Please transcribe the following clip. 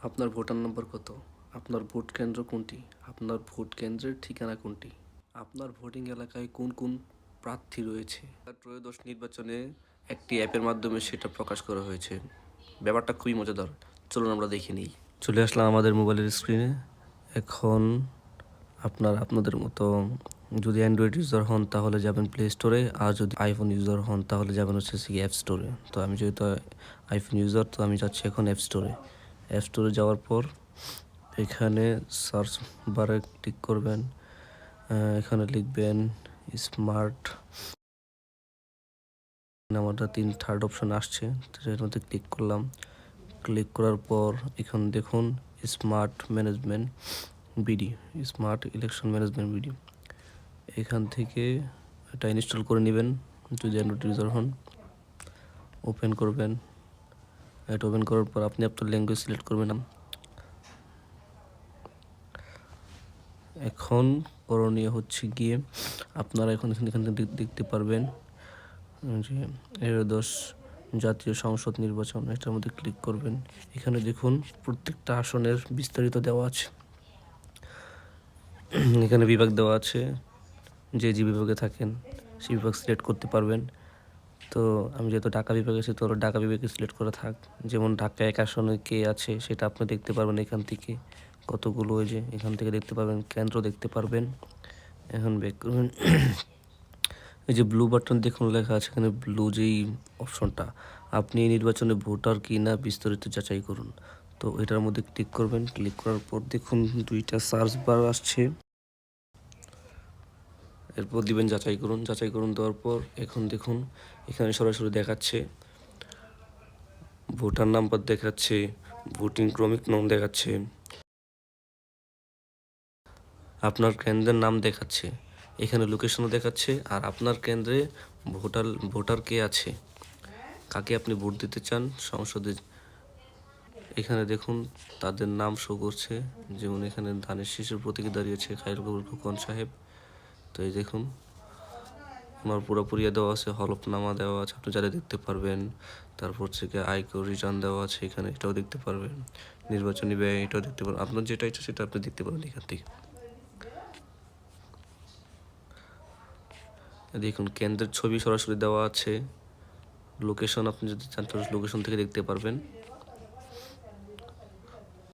আপনার ভোটার নম্বর কত? আপনার ভোট কেন্দ্র কোনটি? আপনার ভোট কেন্দ্রের ঠিকানা কোনটি? আপনার ভোটিং এলাকায় কোন কোন প্রার্থী রয়েছে? ত্রয়োদশ নির্বাচনে একটি অ্যাপের মাধ্যমে সেটা প্রকাশ করা হয়েছে। ব্যাপারটা খুবই মজাদার। চলুন আমরা দেখে নিই। চলে আসলাম আমাদের মোবাইলের স্ক্রিনে। এখন আপনাদের মতো যদি অ্যান্ড্রয়েড ইউজার হন তাহলে যাবেন প্লে স্টোরে, আর যদি আইফোন ইউজার হন তাহলে যাবেন হচ্ছে অ্যাপ স্টোরে। তো আমি যেহেতু আইফোন ইউজার, তো আমি যাচ্ছি এখন অ্যাপ স্টোরে। অ্যাপ স্টোরে যাওয়ার পর এখানে সার্চ বারে ক্লিক করবেন। এখানে লিখবেন স্মার্ট। আমাদের থার্ড অপশন আসছে, এর মধ্যে ক্লিক করলাম। ক্লিক করার পর এখানে দেখুন smart management BD, smart election management BD. এখান থেকে এটা ইনস্টল করে নেবেন যদি অ্যান্ড্রয়েড ইউজার হন। ওপেন করবেন। এটা ওপেন করার পর আপনি আপনার ল্যাঙ্গুয়েজ সিলেক্ট করবেন। এখন করণীয় হচ্ছে গিয়ে আপনারা এখান থেকে দেখতে পারবেন যে 13 জাতীয় সংসদ নির্বাচন, এটার মধ্যে ক্লিক করবেন। এখানে দেখুন প্রত্যেকটা আসনের বিস্তারিত দেওয়া আছে। এখানে বিভাগ দেওয়া আছে, যে বিভাগে থাকেন সেই বিভাগ সিলেক্ট করতে পারবেন। তো আমি যেহেতু ঢাকা বিভাগে আছি, তো ঢাকা বিভাগে সিলেক্ট করা থাক। যেমন ঢাকা 1 আসনে কে আছে সেটা আপনি দেখতে পারবেন এখান থেকে। কতগুলো ওই যে এখান থেকে দেখতে পারবেন, কেন্দ্র দেখতে পারবেন। এখন ব্যাক করবেন। এই যে ব্লু বাটন দেখুন লেখা আছে এখানে, ব্লু যেই অপশনটা, আপনি এই নির্বাচনে ভোটার কি না বিস্তারিত যাচাই করুন। তো এটার মধ্যে ক্লিক করবেন। ক্লিক করার পর দেখুন 2টা সার্চ বার আসছে, এরপর দিবেন যাচাই করুন। যাচাই করুন দেওয়ার পর এখন দেখুন এখানে সরাসরি দেখাচ্ছে ভোটার নাম্বার, দেখাচ্ছে ভোটিং ক্রমিক নং, দেখাচ্ছে আপনার কেন্দ্রের নাম, দেখাচ্ছে এখানে লোকেশনও দেখাচ্ছে, আর আপনার কেন্দ্রে ভোটার কে আছে, কাকে আপনি ভোট দিতে চান সংসদে। এখানে দেখুন তাদের নাম শো করছে, যেমন এখানে ধানের শীষের প্রতীকে দাঁড়িয়েছে খায়রুল কবির খোকন সাহেব। তো এই দেখুন আমার পুরোপুরি দেওয়া আছে, হলফনামা দেওয়া আছে, আপনি যারা দেখতে পারবেন। তারপর থেকে আয়কর রিটার্ন দেওয়া আছে এখানে, এটাও দেখতে পারবেন। নির্বাচনী ব্যয় এটাও দেখতে পারবেন। আপনার যেটা ইচ্ছা সেটা আপনি দেখতে পারেন এখান থেকে। দেখুন কেন্দ্রের ছবি সরাসরি দেওয়া আছে। লোকেশন আপনি যদি চান তাহলে লোকেশন থেকে দেখতে পারবেন।